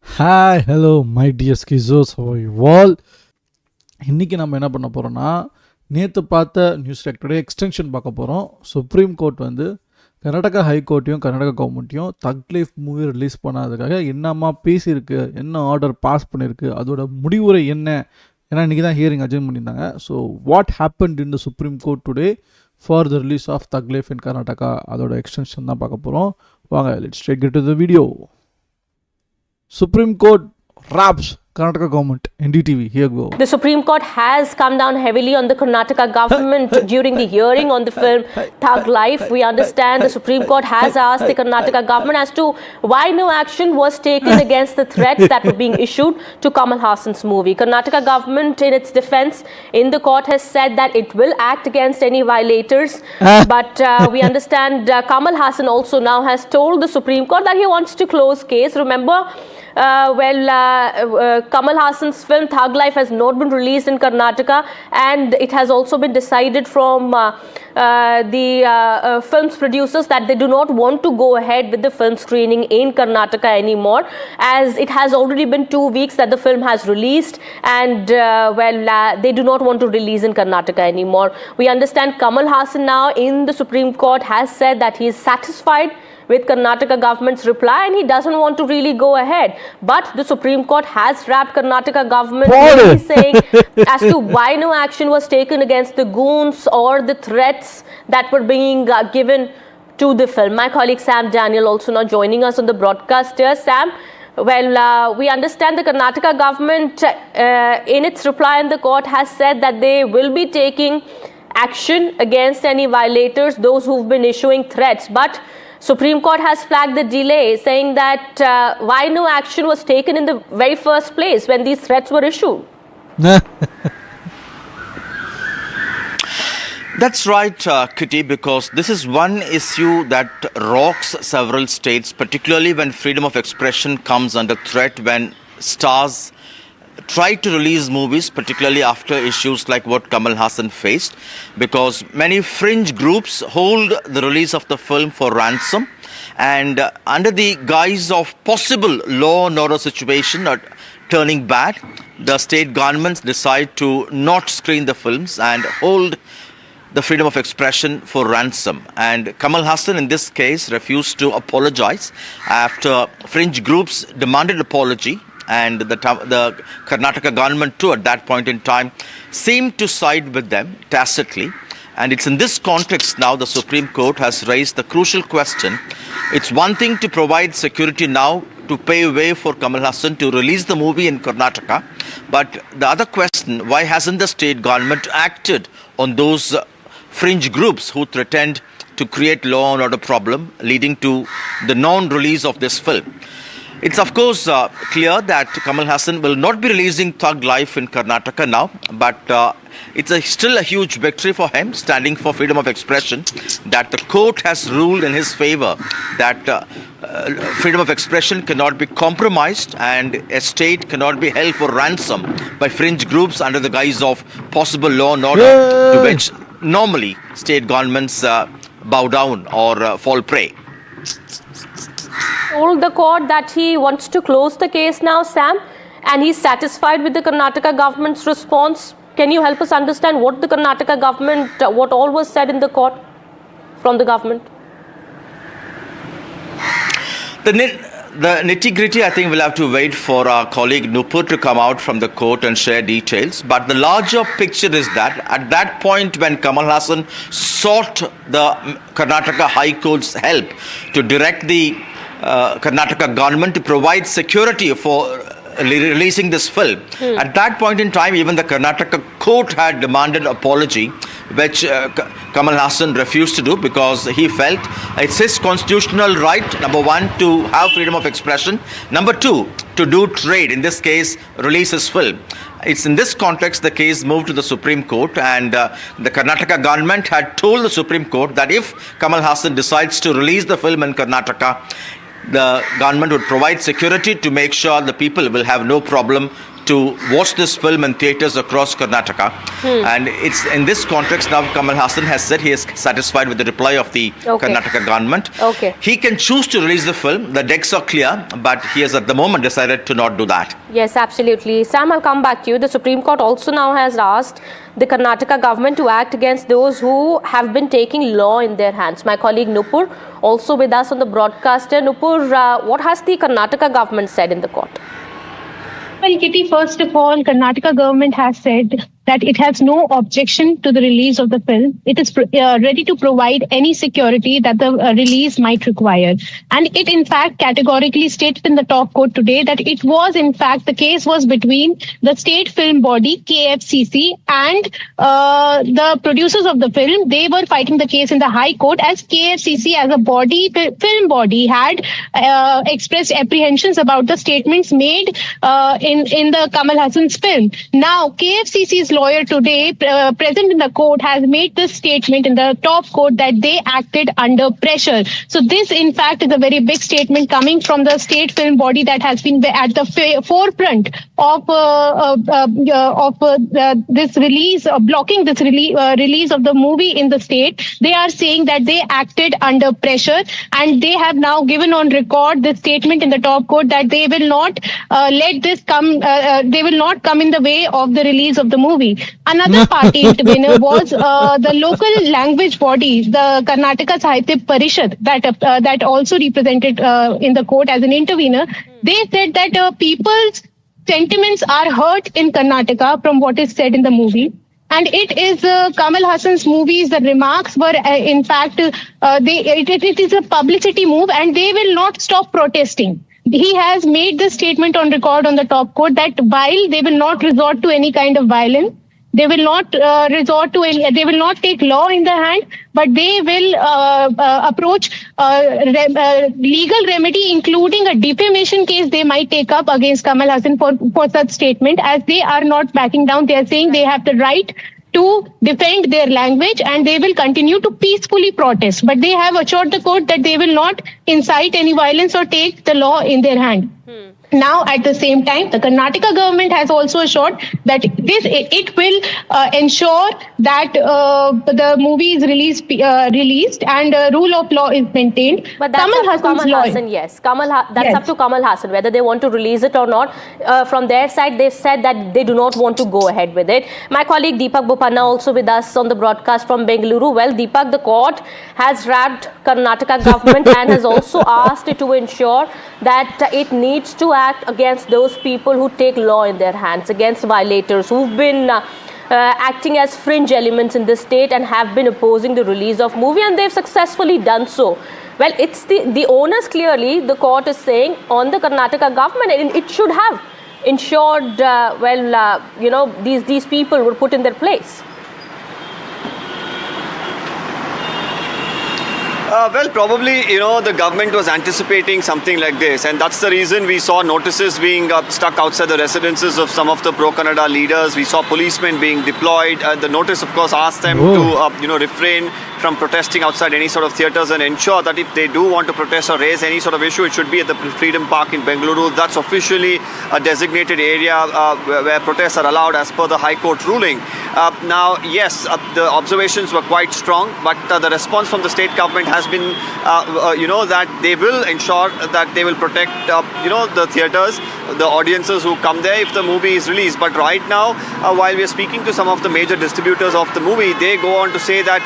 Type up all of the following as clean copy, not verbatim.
Hi hello my dear ஸ்கிசோஸ் வால். இன்றைக்கி நம்ம என்ன பண்ண போகிறோன்னா, நேற்று பார்த்த நியூஸ் டெக்டோடைய எக்ஸ்டென்ஷன் பார்க்க போகிறோம். சுப்ரீம் கோர்ட் வந்து கர்நாடகா ஹைகோர்ட்டையும் கர்நாடகா கவர்மெண்ட்டையும் தக் லைஃப் மூவி ரிலீஸ் பண்ணாததுக்காக என்னம்மா பேசியிருக்கு, என்ன ஆர்டர் பாஸ் பண்ணியிருக்கு, அதோட முடிவுரை என்ன, ஏன்னா இன்றைக்கி தான் ஹியரிங் அட்ஜென்ட் பண்ணியிருந்தாங்க. So what happened in the supreme court today for the release of Thug Life in Karnataka, அதோட எக்ஸ்டென்ஷன் தான் பார்க்க போகிறோம். வாங்க, let's take it to the video. Supreme Court wraps Karnataka government, NDTV, here go. The Supreme Court has come down heavily on the Karnataka government during the hearing on the film Thug Life. We understand the Supreme Court has asked the Karnataka government as to why no action was taken against the threats that were being issued to Kamal Hassan's movie. Karnataka government, in its defense in the court, has said that it will act against any violators. But we understand Kamal Hassan also now has told the Supreme Court that he wants to close case. Remember, Kamal Hassan's film Thug Life has not been released in Karnataka, and it has also been decided from the film's producers that they do not want to go ahead with the film screening in Karnataka anymore, as it has already been 2 weeks that the film has released, and they do not want to release in Karnataka anymore. We understand Kamal Hassan now in the Supreme Court has said that he is satisfied with Karnataka government's reply, and he doesn't want to really go ahead. But the Supreme Court has wrapped Karnataka government really saying as to why no action was taken against the goons or the threats that were being given to the film. My colleague Sam Daniel also now joining us on the broadcast here. Sam, we understand the Karnataka government in its reply in the court has said that they will be taking action against any violators, those who've been issuing threats. But Supreme Court has flagged the delay, saying that why no action was taken in the very first place when these threats were issued. That's right, Kitty, because this is one issue that rocks several states, particularly when freedom of expression comes under threat, when stars try to release movies, particularly after issues like what Kamal Hassan faced, because many fringe groups hold the release of the film for ransom, and under the guise of possible law and order situation or turning bad, the state governments decide to not screen the films and hold the freedom of expression for ransom. And Kamal Hassan in this case refused to apologize after fringe groups demanded apology, and the Karnataka government too at that point in time seemed to side with them tacitly. And it's in this context now the Supreme Court has raised the crucial question. It's one thing to provide security now to pave way for Kamal Hassan to release the movie in Karnataka, but the other question, why hasn't the state government acted on those fringe groups who threatened to create law and order problem leading to the non-release of this film? It's of course clear that Kamal Hassan will not be releasing Thug Life in Karnataka now, but it's still a huge victory for him, standing for freedom of expression, that the court has ruled in his favor that freedom of expression cannot be compromised and a state cannot be held for ransom by fringe groups under the guise of possible law and order, to which normally state governments bow down or fall prey. Told the court that he wants to close the case now, Sam, and he's satisfied with the Karnataka government's response. Can you help us understand what the Karnataka government, what all was said in the court from the government? The nitty-gritty, I think we'll have to wait for our colleague Nupur to come out from the court and share details. But the larger picture is that at that point when Kamal Hassan sought the Karnataka High Court's help to direct the Karnataka government to provide security for releasing this film. At that point in time, even the Karnataka court had demanded apology, which Kamal Hassan refused to do because he felt it's his constitutional right, number one, to have freedom of expression, number two, to do trade, in this case, release his film. It's in this context the case moved to the Supreme Court, and the Karnataka government had told the Supreme Court that if Kamal Hassan decides to release the film in Karnataka, the government would provide security to make sure the people will have no problem to watch this film in theatres across Karnataka. And it's in this context now Kamal Hassan has said he is satisfied with the reply of the Karnataka government. Okay. He can choose to release the film. The decks are clear, but he has at the moment decided to not do that. Yes, absolutely. Sam, I'll come back to you. The Supreme Court also now has asked the Karnataka government to act against those who have been taking law in their hands. My colleague Nupur also with us on the broadcaster. Nupur, what has the Karnataka government said in the court? Well, Kitty, first of all, Karnataka government has said that it has no objection to the release of the film. It is ready to provide any security that the release might require. And it, in fact, categorically stated in the top court today that it was, in fact, the case was between the state film body, KFCC, and the producers of the film. They were fighting the case in the High Court as KFCC as a body, film body, had expressed apprehensions about the statements made in the Kamal Hassan's film. Now, KFCC's lawyer today, present in the court, has made this statement in the top court that they acted under pressure. So this, in fact, is a very big statement coming from the state film body that has been at the forefront of this release, blocking this release of the movie in the state. They are saying that they acted under pressure, and they have now given on record this statement in the top court that they will not let this come. They will not come in the way of the release of the movie. Another party intervener was the local language body, the Karnataka Sahitya Parishad, that also represented in the court as an intervener. They said that people's sentiments are hurt in Karnataka from what is said in the movie. And it is Kamal Hassan's movies. The remarks were, in fact, it is a publicity move, and they will not stop protesting. He has made the statement on record on the top court that while they will not resort to any kind of violence, they will not they will not take law in their hand, but they will approach legal remedy, including a defamation case they might take up against Kamal Hassan for such statement, as they are not backing down. They are saying they have the right to defend their language, and they will continue to peacefully protest. But they have assured the court that they will not incite any violence or take the law in their hand. Now, at the same time, the Karnataka government has also assured that it will ensure that the movie is released and rule of law is maintained. But that's up to Kamal Hassan, yes. That's up to Kamal Hassan, whether they want to release it or not. From their side, they've said that they do not want to go ahead with it. My colleague Deepak Bopanna also with us on the broadcast from Bengaluru. Well, Deepak, the court has wrapped Karnataka government and has also asked it to ensure that it needs to act against those people who take law in their hands, against violators who've been acting as fringe elements in this state and have been opposing the release of movie, and they've successfully done so. Well, it's the onus, clearly, the court is saying, on the Karnataka government, and it should have ensured, these people were put in their place. Well, probably, the government was anticipating something like this, and that's the reason we saw notices being stuck outside the residences of some of the pro-Kannada leaders. We saw policemen being deployed. The notice, of course, asked them to, refrain from protesting outside any sort of theatres and ensure that if they do want to protest or raise any sort of issue, it should be at the Freedom Park in Bengaluru. That's officially a designated area where protests are allowed as per the High Court ruling. Now, yes, the observations were quite strong, but the response from the state government has been, that they will ensure that they will protect, the theatres, the audiences who come there if the movie is released. But right now, while we are speaking to some of the major distributors of the movie, they go on to say that,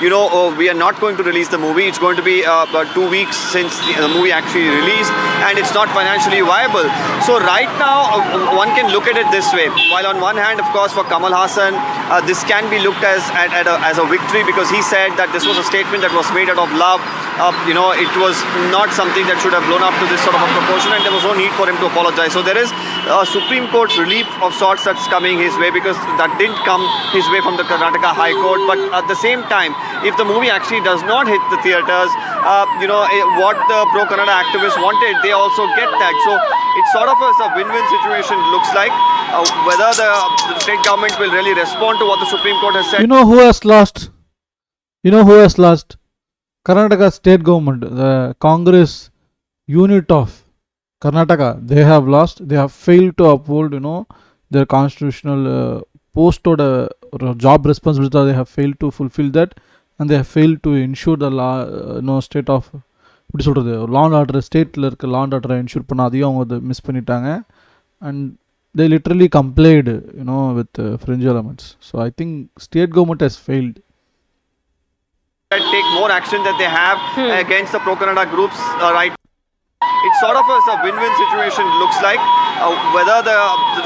we are not going to release the movie. It's going to be about 2 weeks since the movie actually released, and it's not financially viable. So right now, one can look at it this way. While on one hand, of course, for Kamal Hassan, this can be looked as a victory, because he said that this was a statement that was made out of love. It was not something that should have blown up to this sort of a proportion, and there was no need for him to apologize. So there is a Supreme Court relief of sorts that's coming his way, because that didn't come his way from the Karnataka High Court. But at the same time, if the movie actually does not hit the theatres, what the pro-Kannada activists wanted, they also get that. So it's sort of a win-win situation, looks like. Whether the state government will really respond to what the Supreme Court has said. You know who has lost? Karnataka state government, the Congress unit of Karnataka, they have lost. They have failed to uphold, their constitutional post-oda job responsibility. They have failed to fulfill that, and they have failed to ensure the law, state of எப்படி சொல்கிறது, law and order, ஸ்டேட்டில் இருக்க law and order ensure பண்ண அதையும் அவங்க அதை miss பண்ணிட்டாங்க. And they literally complied, with fringe elements. So I think state government has failed. Take more action that they have against the pro-Kannada groups right. It's sort of a win-win situation, looks like. Whether the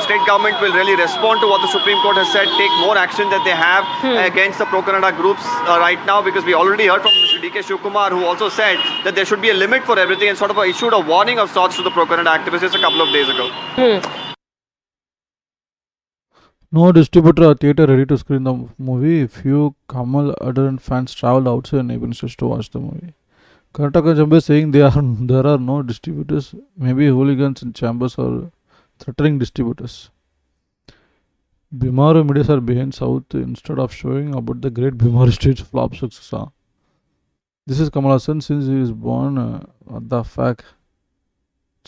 state government will really respond to what the Supreme Court has said, take more action that they have against the pro-Kannada groups right now, because we already heard from Mr. D.K. Shivkumar, who also said that there should be a limit for everything, and sort of issued a warning of sorts to the pro-Kannada activists just a couple of days ago. No distributor or theatre ready to screen the movie. Few Kamal adherent fans traveled outside neighboring states to watch the movie. Karnataka Chamber saying there are no distributors. Maybe hooligans in chambers are threatening distributors. Bhimaru medias are behind South instead of showing about the great Bhimaru Street's flop success. This is Kamal Hassan since he is born. What the fuck?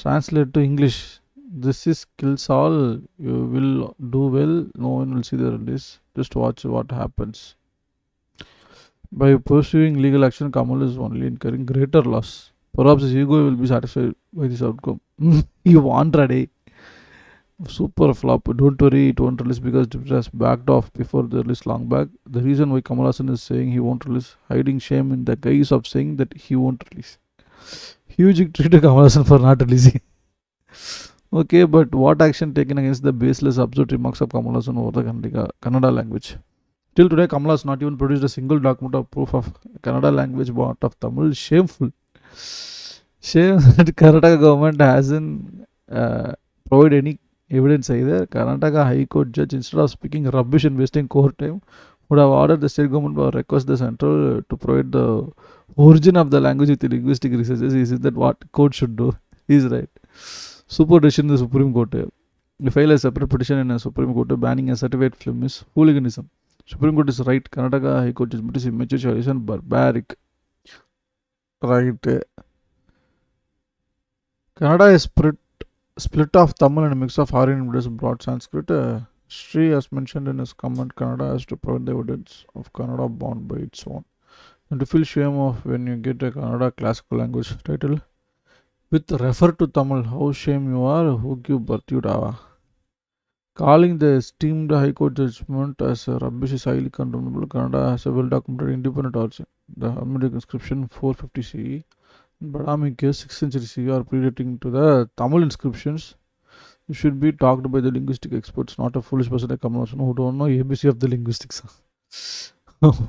Translate to English. This is kills all. You will do well. No one will see the release. Just watch what happens. By pursuing legal action, Kamal is only incurring greater loss. Perhaps his ego will be satisfied by this outcome. You want ready. Super flop. Don't worry, it won't release because it has backed off before the release long back. The reason why Kamal Hassan is saying he won't release, hiding shame in the guise of saying that he won't release. Huge victory to Kamal Hassan for not releasing. Okay, but what action taken against the baseless absurd remarks of Kamal Hassan over the Kannada language? Till today, Kamal has not even produced a single document of proof of Kannada language part of Tamil. Shameful. Shame that Karnataka government hasn't provided any evidence either. Karnataka High Court judge, instead of speaking rubbish and wasting court time, would have ordered the state government or request the central to provide the origin of the language with the linguistic researches. Is that what court should do? He is right. Super decision in the Supreme Court. You file a separate petition in a Supreme Court banning a certified film is hooliganism. Supreme Court is right. Karnataka High Court judgment is immature choice and barbaric. Right. Kannada is split of Tamil and a mix of Aryan and broad Sanskrit. Sri has mentioned in his comment, Kannada has to provide the evidence of Kannada born by its own. And to feel shame of when you get a Kannada classical language title with refer to Tamil, how shame you are, who give birth you dava. Calling the esteemed High Court judgment as a rubbish is highly condemnable. Kannada has a well-documented independent origin. The Hermetic inscription 450 CE and Badami case 6th century CE are predating to the Tamil inscriptions. You should be talked by the linguistic experts, not a foolish person like Kamal Hassan who don't know ABC of the linguistics.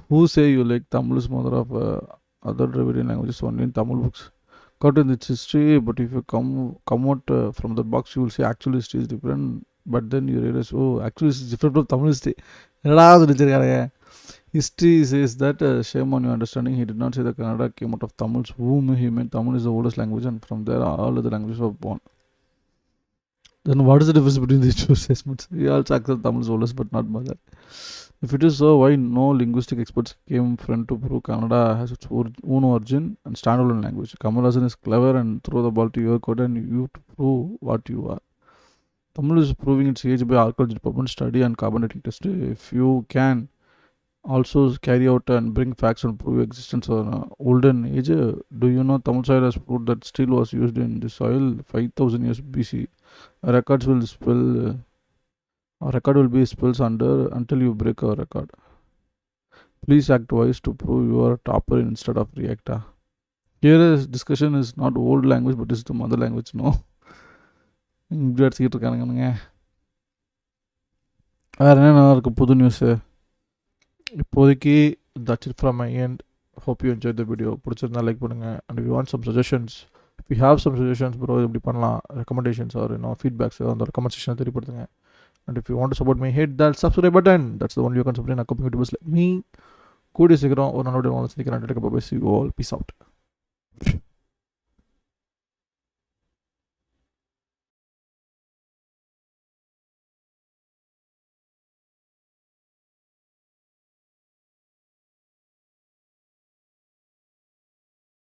Who say you like Tamil is mother of other Dravidian languages only in Tamil books. Got in its history, but if you come out from the box, you will say actual history is different. But then you realize, oh, actually it's different from Tamil history. History says that shame on your understanding. He did not say that Kannada came out of Tamil's womb. He meant Tamil is the oldest language, and from there all other languages were born. Then what is the difference between these two assessments? We also accept Tamil is oldest, but not mother. If it is so, why no linguistic experts came front to prove Kannada has its own origin and standalone language? Kamal Hassan is clever and throw the ball to your court and you to prove what you are. Tamil is proving its age by archaeology department study and carbon dating test. If you can also carry out and bring facts and prove existence of an olden age, do you know Tamil soil has proved that steel was used in the soil 5000 years BC. Records will spell. A record will be spells under until you break a record. Please act wise to prove you are a topper instead of reactor. Here is discussion is not old language but is the mother language. No. இப்படி அடிச்சுக்கிட்டு இருக்கானுங்க. வேறு என்ன நல்லா இருக்குது புது news இப்போதைக்கு. that's it from my end. Hope you enjoyed the video. பிடிச்சிருந்தா லைக் பண்ணுங்கள். And if you want some suggestions, if you have some suggestions bro, இப்படி பண்ணலாம், recommendations or feedbacks அந்த comment section தெரியப்படுத்துங்க. And if you want to support me, hit that subscribe button. That's the only you can support an upcoming YouTubers like me. கூடிய சீக்கிரம் ஒரு நல்ல video சந்திக்கிறேன். See you all. Peace out.